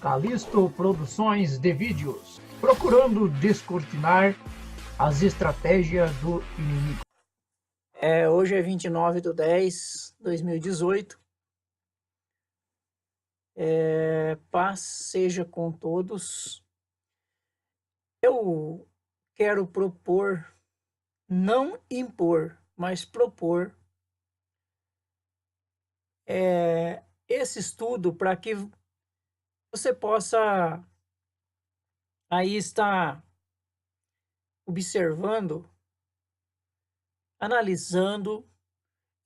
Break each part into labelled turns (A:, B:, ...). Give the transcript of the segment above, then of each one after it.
A: Calisto Produções de Vídeos, procurando descortinar as estratégias do inimigo.
B: Hoje é 29/10/2018. Paz seja com todos. Eu quero propor, não impor, mas propor esse estudo para que você possa aí estar observando, analisando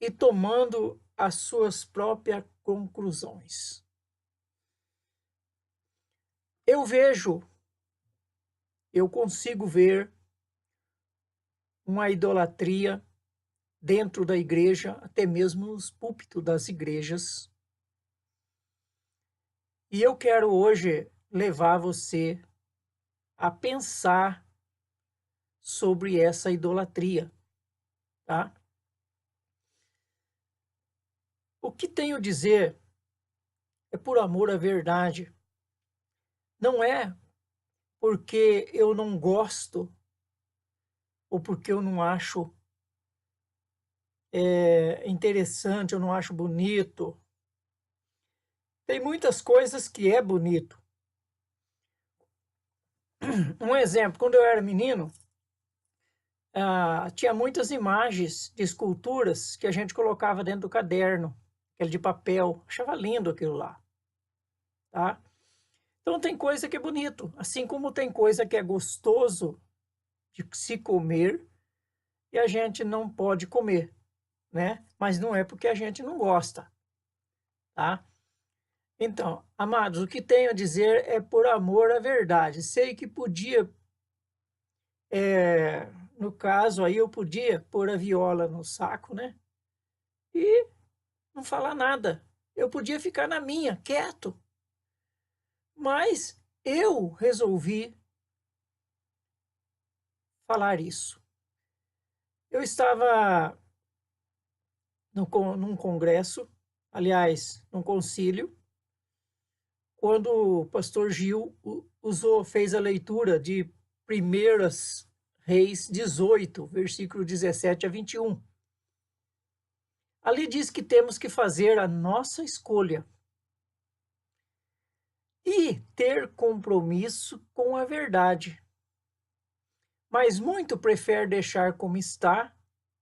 B: e tomando as suas próprias conclusões. Eu consigo ver uma idolatria dentro da igreja, até mesmo nos púlpitos das igrejas. E eu quero hoje levar você a pensar sobre essa idolatria, tá? O que tenho a dizer é por amor à verdade. Não é porque eu não gosto ou porque eu não acho interessante, eu não acho bonito. Tem muitas coisas que é bonito. Um exemplo, quando eu era menino, tinha muitas imagens de esculturas que a gente colocava dentro do caderno, aquele de papel. Achava lindo aquilo lá, tá? Então tem coisa que é bonito, assim como tem coisa que é gostoso de se comer e a gente não pode comer, né? Mas não é porque a gente não gosta, tá? Então, amados, o que tenho a dizer é por amor à verdade. Sei que podia, no caso aí, eu podia pôr a viola no saco, né? E não falar nada. Eu podia ficar na minha, quieto. Mas eu resolvi falar isso. Eu estava num congresso, aliás, num concílio, quando o pastor Gil fez a leitura de 1 Reis 18, versículo 17-21. Ali diz que temos que fazer a nossa escolha e ter compromisso com a verdade. Mas muito prefere deixar como está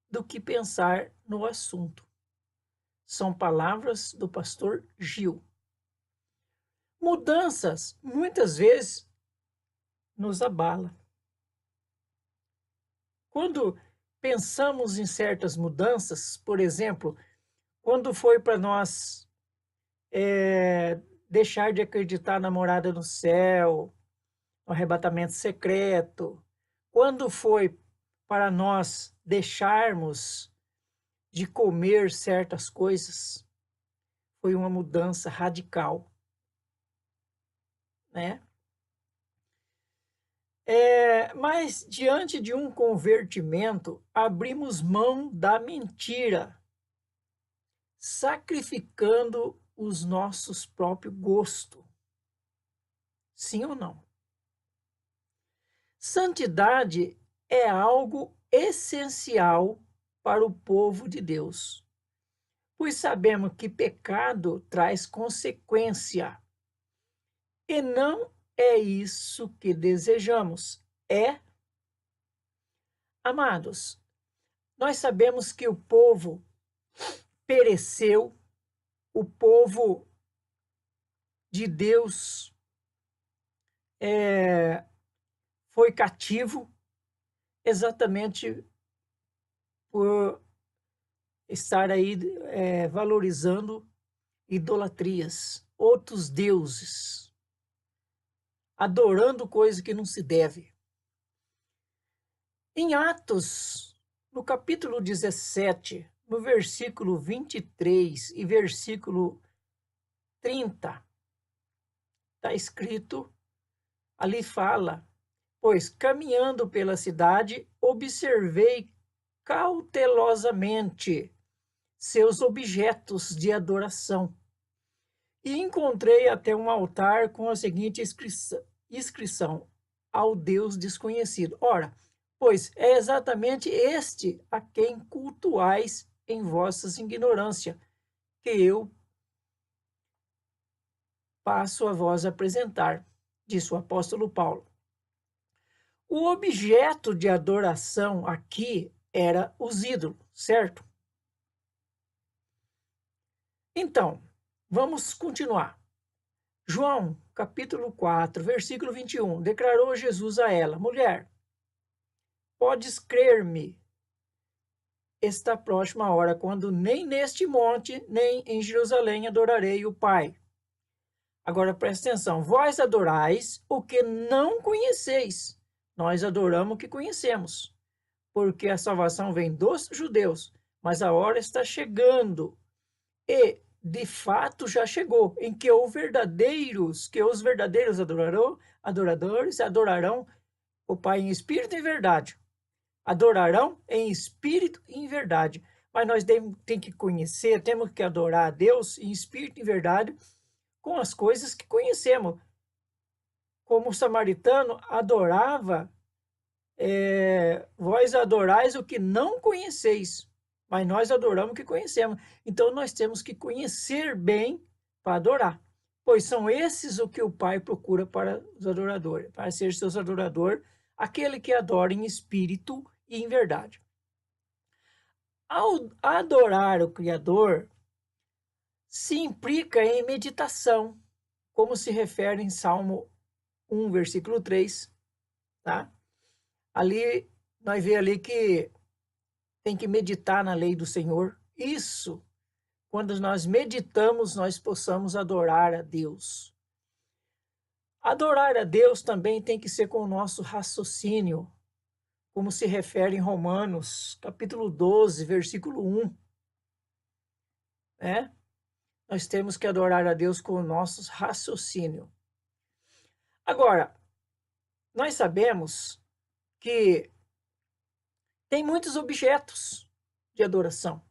B: do que pensar no assunto. São palavras do pastor Gil. Mudanças, muitas vezes, nos abala. Quando pensamos em certas mudanças, por exemplo, quando foi para nós deixar de acreditar na morada no céu, no arrebatamento secreto, quando foi para nós deixarmos de comer certas coisas, foi uma mudança radical, né? Mas diante de um convertimento, abrimos mão da mentira, sacrificando os nossos próprios gostos. Sim ou não? Santidade é algo essencial para o povo de Deus, pois sabemos que pecado traz consequência. E não é isso que desejamos. Amados, nós sabemos que o povo pereceu, o povo de Deus foi cativo exatamente por estar aí valorizando idolatrias, outros deuses, adorando coisa que não se deve. Em Atos, no capítulo 17, no versículo 23 e versículo 30, está escrito, ali fala: pois caminhando pela cidade, observei cautelosamente seus objetos de adoração E encontrei até um altar com a seguinte inscrição: ao Deus desconhecido. Ora, pois é exatamente este a quem cultuais em vossas ignorância, que eu passo a vós apresentar, disse o apóstolo Paulo. O objeto de adoração aqui era os ídolos, certo? Então, vamos continuar. João, capítulo 4, versículo 21, declarou Jesus a ela: mulher, podes crer-me, está próxima a hora, quando nem neste monte, nem em Jerusalém adorarei o Pai. Agora presta atenção, vós adorais o que não conheceis, nós adoramos o que conhecemos, porque a salvação vem dos judeus, mas a hora está chegando, e de fato já chegou, em que os verdadeiros adoradores adorarão o Pai em espírito e em verdade. Adorarão em espírito e em verdade. Mas nós temos que conhecer, temos que adorar a Deus em espírito e em verdade, com as coisas que conhecemos. Como o samaritano adorava, vós adorais o que não conheceis, mas nós adoramos o que conhecemos. Então nós temos que conhecer bem para adorar, pois são esses o que o Pai procura para os adoradores, para ser seus adoradores, aquele que adora em espírito e em verdade. Ao adorar o Criador, se implica em meditação, como se refere em Salmo 1, versículo 3, tá? Ali, nós vemos ali que tem que meditar na lei do Senhor. Isso, quando nós meditamos, nós possamos adorar a Deus. Adorar a Deus também tem que ser com o nosso raciocínio, como se refere em Romanos, capítulo 12, versículo 1. Nós temos que adorar a Deus com o nosso raciocínio. Agora, nós sabemos que tem muitos objetos de adoração.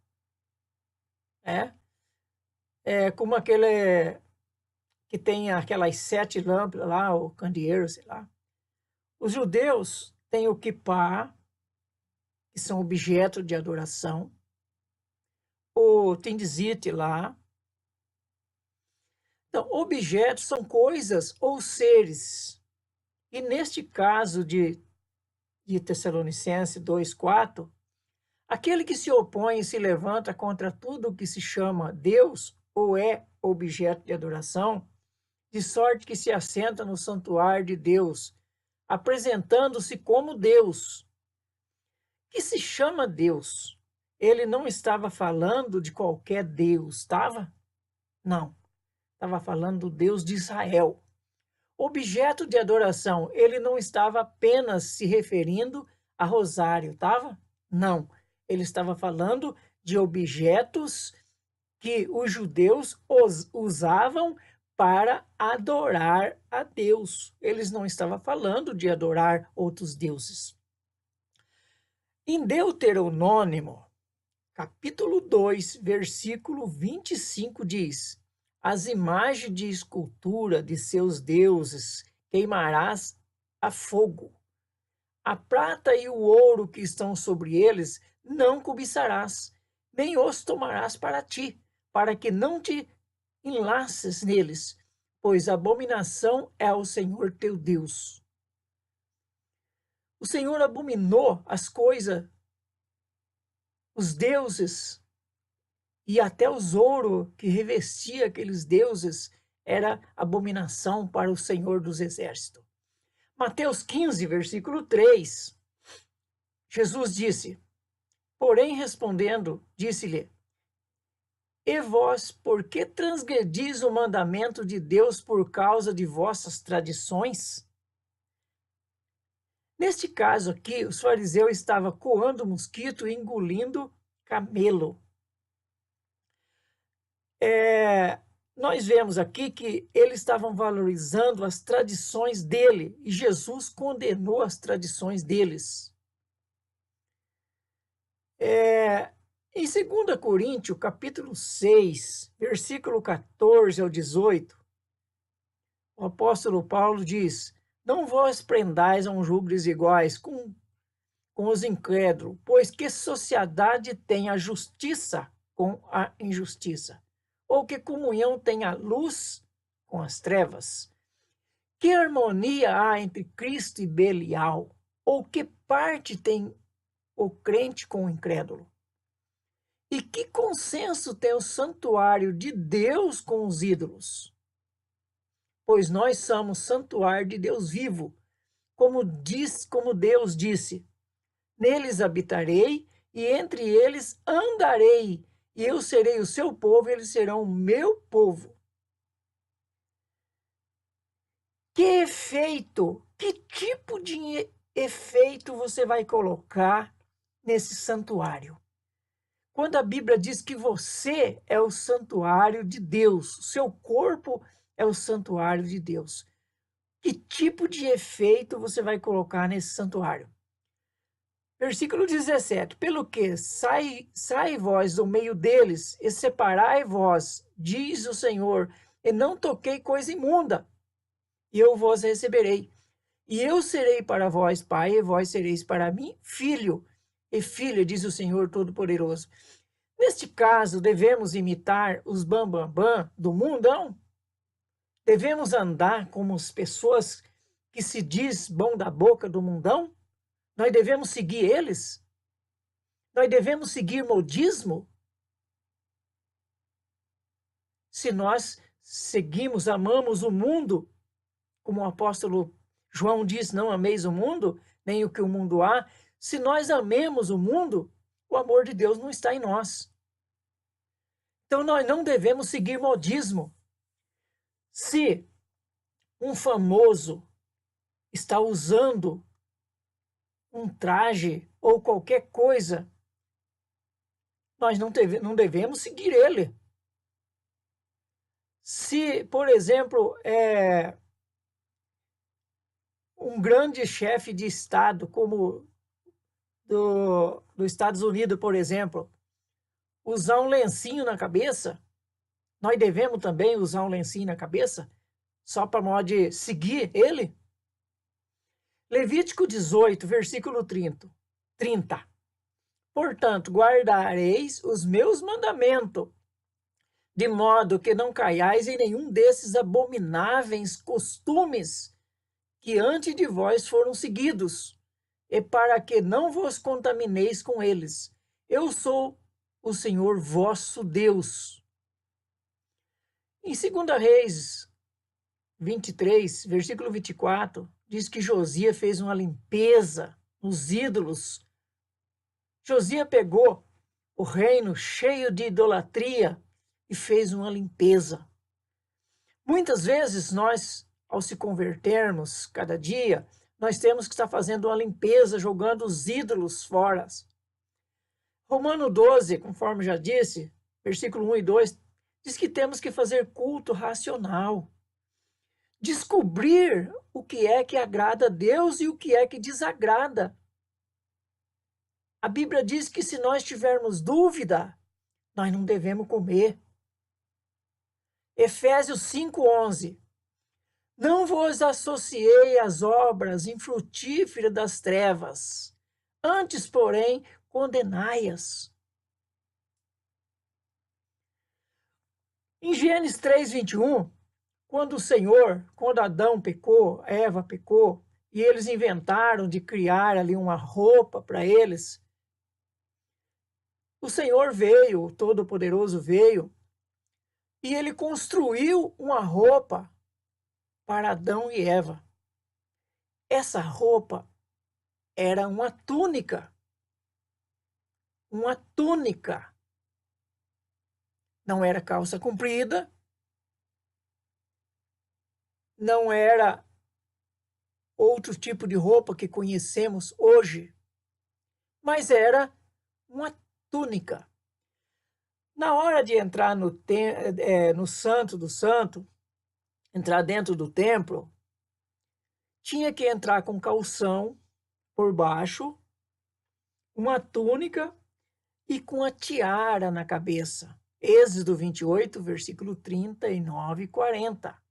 B: Como aquele que tem aquelas 7 lâmpadas lá, o candeeiro, sei lá. Os judeus têm o kippah, que são objetos de adoração. O tendizite lá. Então, objetos são coisas ou seres. E neste caso de Tessalonicenses 2:4, aquele que se opõe e se levanta contra tudo o que se chama Deus ou é objeto de adoração, de sorte que se assenta no santuário de Deus, apresentando-se como Deus, que se chama Deus. Ele não estava falando de qualquer Deus, estava? Não. Estava falando do Deus de Israel. Objeto de adoração, ele não estava apenas se referindo a rosário, estava? Não. Ele estava falando de objetos que os judeus usavam para adorar a Deus. Eles não estavam falando de adorar outros deuses. Em Deuteronômio, capítulo 2, versículo 25 diz: as imagens de escultura de seus deuses queimarás a fogo. A prata e o ouro que estão sobre eles não cobiçarás, nem os tomarás para ti, para que não te enlaces neles, pois abominação é ao Senhor teu Deus. O Senhor abominou as coisas, os deuses, e até os ouro que revestia aqueles deuses era abominação para o Senhor dos Exércitos. Mateus 15, versículo 3, Jesus disse, porém respondendo, disse-lhe, e vós, por que transgredis o mandamento de Deus por causa de vossas tradições? Neste caso aqui, os fariseus estavam coando mosquito e engolindo camelo. Nós vemos aqui que eles estavam valorizando as tradições dele e Jesus condenou as tradições deles. Em 2 Coríntios, capítulo 6, versículo 14 ao 18, o apóstolo Paulo diz: Não vos prendais a um jugo desiguais com os incrédulos, pois que sociedade tem a justiça com a injustiça? Ou que comunhão tem a luz com as trevas? Que harmonia há entre Cristo e Belial? Ou que parte tem o crente com o incrédulo? E que consenso tem o santuário de Deus com os ídolos? Pois nós somos santuário de Deus vivo, como Deus disse: neles habitarei e entre eles andarei, e eu serei o seu povo, e eles serão o meu povo. Que efeito, que tipo de efeito você vai colocar nesse santuário? Quando a Bíblia diz que você é o santuário de Deus, o seu corpo é o santuário de Deus. Que tipo de efeito você vai colocar nesse santuário? Versículo 17. Pelo que sai vós do meio deles e separai vós, diz o Senhor, e não toquei coisa imunda, e eu vos receberei. E eu serei para vós pai, e vós sereis para mim filho e filha, diz o Senhor Todo-Poderoso. Neste caso, devemos imitar os bambambam do mundão? Devemos andar como as pessoas que se diz bom da boca do mundão? Nós devemos seguir eles? Nós devemos seguir modismo? Se nós seguimos, amamos o mundo, como o apóstolo João diz, não ameis o mundo, nem o que o mundo há. Se nós amemos o mundo, o amor de Deus não está em nós. Então, nós não devemos seguir modismo. Se um famoso está usando um traje ou qualquer coisa, nós não devemos seguir ele. Se, por exemplo, um grande chefe de Estado, como dos Estados Unidos, por exemplo, usar um lencinho na cabeça, nós devemos também usar um lencinho na cabeça, só para modo de seguir ele? Levítico 18, versículo 30. Portanto, guardareis os meus mandamentos, de modo que não caiais em nenhum desses abomináveis costumes que antes de vós foram seguidos, e para que não vos contamineis com eles. Eu sou o Senhor vosso Deus. Em 2 Reis 23, versículo 24, diz que Josias fez uma limpeza nos ídolos. Josias pegou o reino cheio de idolatria e fez uma limpeza. Muitas vezes nós, ao se convertermos cada dia, nós temos que estar fazendo uma limpeza, jogando os ídolos fora. Romano 12, conforme já disse, versículo 1 e 2, diz que temos que fazer culto racional. Descobrir o que é que agrada a Deus e o que é que desagrada. A Bíblia diz que se nós tivermos dúvida, nós não devemos comer. Efésios 5:11. Não vos associei às obras infrutíferas das trevas, antes, porém, condenai-as. Em Gênesis 3:21, quando Adão pecou, Eva pecou, e eles inventaram de criar ali uma roupa para eles, o Senhor veio, o Todo-Poderoso veio, e ele construiu uma roupa para Adão e Eva. Essa roupa era uma túnica. Uma túnica. Não era calça comprida, não era outro tipo de roupa que conhecemos hoje, mas era uma túnica. Na hora de entrar no Santo do Santo, entrar dentro do templo, tinha que entrar com calção por baixo, uma túnica e com a tiara na cabeça. Êxodo 28, versículo 39 e 40.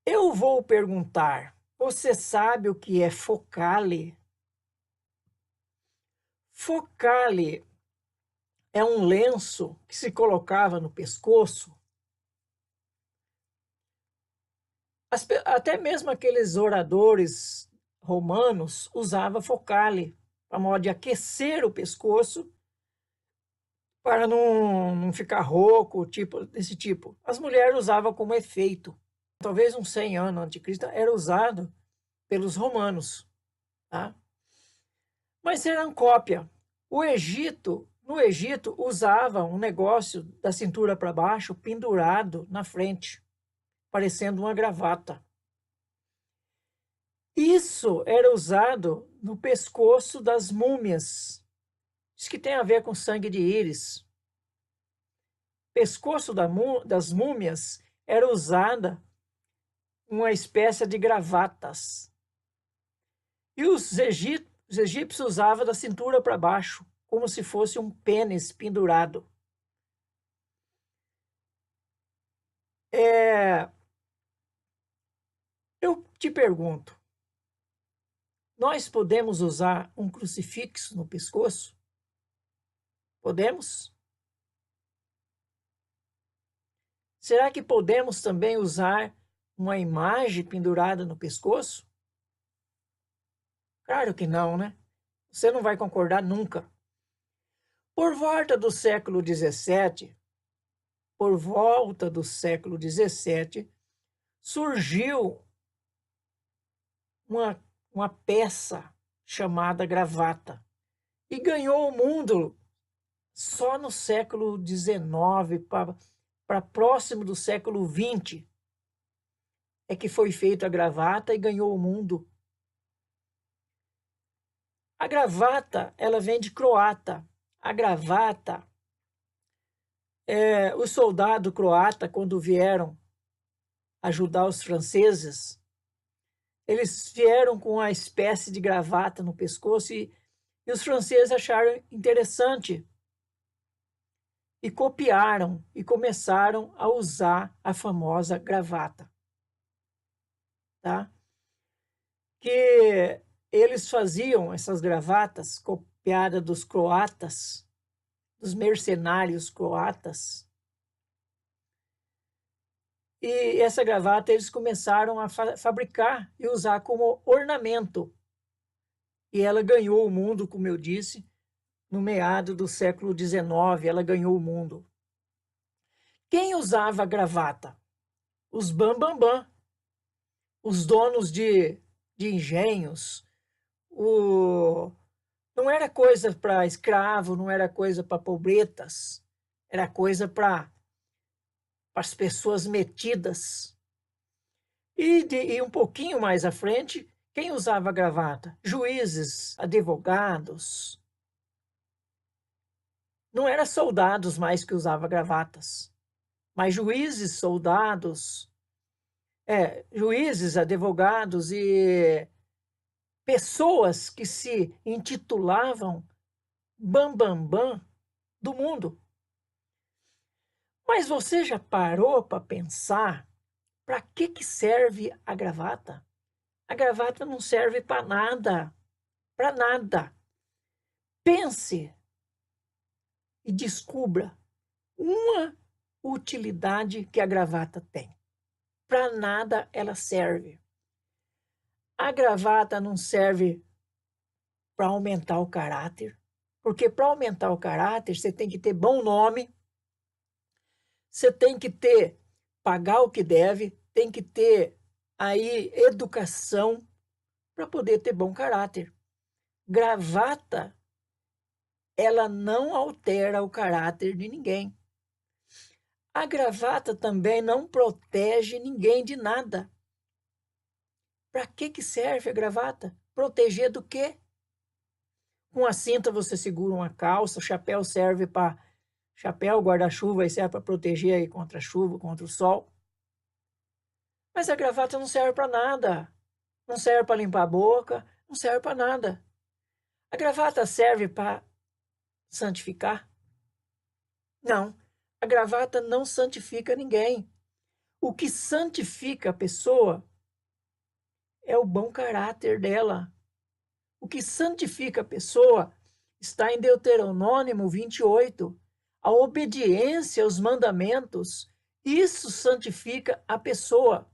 B: Eu vou perguntar, você sabe o que é focale? Focale é um lenço que se colocava no pescoço. Até mesmo aqueles oradores romanos usavam focale, a modo de aquecer o pescoço para não ficar rouco, desse tipo. As mulheres usavam como efeito. Talvez uns 100 anos antes de Cristo era usado pelos romanos, tá? Mas era cópia. No Egito, usava um negócio da cintura para baixo pendurado na frente, parecendo uma gravata. Isso era usado no pescoço das múmias. Isso que tem a ver com sangue de íris. Pescoço das múmias era usada uma espécie de gravatas. E os egípcios usavam da cintura para baixo, como se fosse um pênis pendurado. Eu te pergunto, nós podemos usar um crucifixo no pescoço? Podemos? Será que podemos também usar uma imagem pendurada no pescoço? Claro que não, né? Você não vai concordar nunca. Por volta do século XVII, surgiu uma peça chamada gravata e ganhou o mundo só no século XIX, para próximo do século XX, é que foi feita a gravata e ganhou o mundo. A gravata, ela vem de croata. A gravata, os soldados croatas, quando vieram ajudar os franceses, eles vieram com uma espécie de gravata no pescoço e os franceses acharam interessante e copiaram e começaram a usar a famosa gravata, tá? Que eles faziam essas gravatas copiadas dos croatas, dos mercenários croatas. E essa gravata eles começaram a fabricar e usar como ornamento. E ela ganhou o mundo, como eu disse, no meado do século XIX, ela ganhou o mundo. Quem usava gravata? Os bambambam, os donos de engenhos. Não era coisa para escravo, não era coisa para pobretas, era coisa para as pessoas metidas. E um pouquinho mais à frente, quem usava gravata? Juízes, advogados. Não eram soldados mais que usavam gravatas, mas juízes, juízes, advogados e pessoas que se intitulavam bambambam do mundo. Mas você já parou para pensar para que serve a gravata? A gravata não serve para nada, para nada. Pense e descubra uma utilidade que a gravata tem. Para nada ela serve. A gravata não serve para aumentar o caráter, porque para aumentar o caráter você tem que ter bom nome, você tem que pagar o que deve, tem que ter aí educação para poder ter bom caráter. Gravata, ela não altera o caráter de ninguém. A gravata também não protege ninguém de nada. Para que serve a gravata? Proteger do quê? Com a cinta você segura uma calça, o chapéu serve para... Chapéu, guarda-chuva, serve para proteger aí contra a chuva, contra o sol. Mas a gravata não serve para nada. Não serve para limpar a boca, não serve para nada. A gravata serve para santificar? Não, a gravata não santifica ninguém. O que santifica a pessoa é o bom caráter dela. O que santifica a pessoa está em Deuteronômio 28. A obediência aos mandamentos, isso santifica a pessoa.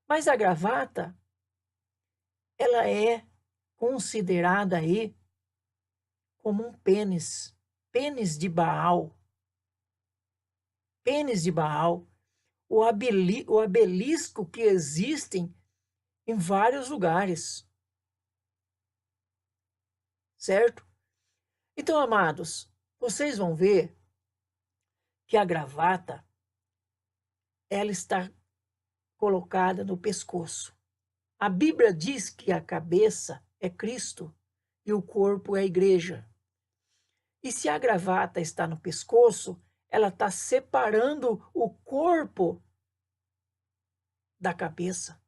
B: Mas a gravata, ela é considerada aí como um pênis, pênis de Baal. Pênis de Baal, o obelisco que existem em vários lugares. Certo? Então, amados, vocês vão ver que a gravata, ela está colocada no pescoço. A Bíblia diz que a cabeça é Cristo e o corpo é a igreja. E se a gravata está no pescoço, ela está separando o corpo da cabeça.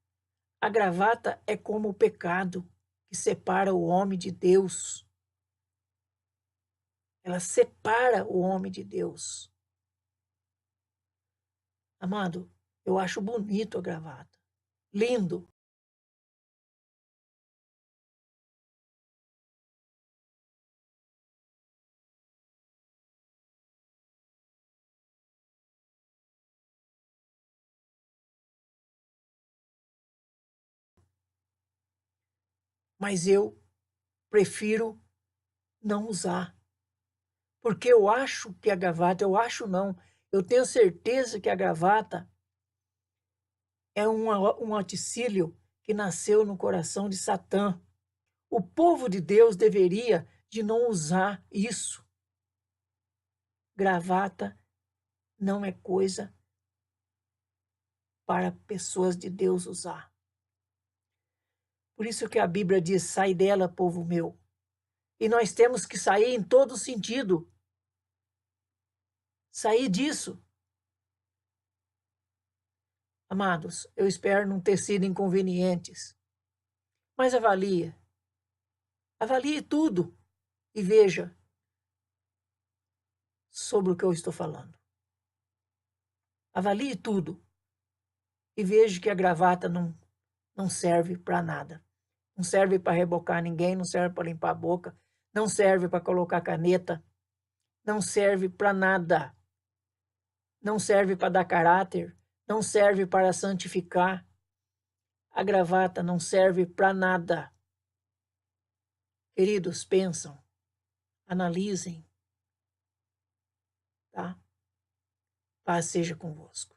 B: A gravata é como o pecado que separa o homem de Deus. Ela separa o homem de Deus. Amado, eu acho bonito a gravata. Lindo. Mas eu prefiro não usar. Porque eu acho que a gravata, eu tenho certeza que a gravata é um utensílio que nasceu no coração de Satã. O povo de Deus deveria de não usar isso. Gravata não é coisa para pessoas de Deus usar. Por isso que a Bíblia diz, sai dela, povo meu. E nós temos que sair em todo sentido. Sair disso. Amados, eu espero não ter sido inconvenientes. Mas avalie. Avalie tudo e veja sobre o que eu estou falando. Avalie tudo e veja que a gravata não serve para nada. Não serve para rebocar ninguém, não serve para limpar a boca, não serve para colocar caneta, não serve para nada. Não serve para dar caráter, não serve para santificar. A gravata não serve para nada. Queridos, pensam, analisem, tá? Paz seja convosco.